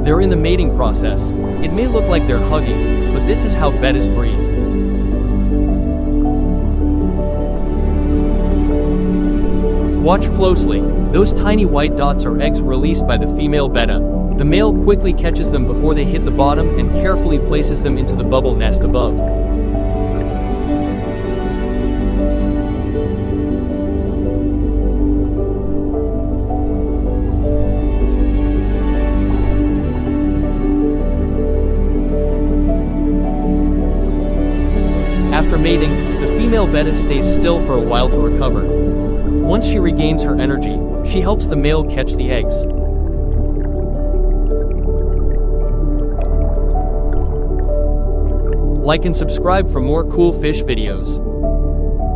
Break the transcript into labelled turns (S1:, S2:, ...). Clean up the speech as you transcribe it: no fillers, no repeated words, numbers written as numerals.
S1: They're in the mating process. It may look like they're hugging, but this is how bettas breed. Watch closely. Those tiny white dots are eggs released by the female betta. The male quickly catches them before they hit the bottom and carefully places them into the bubble nest above. After mating, the female betta stays still for a while to recover. Once she regains her energy, she helps the male catch the eggs. Like and subscribe for more cool fish videos.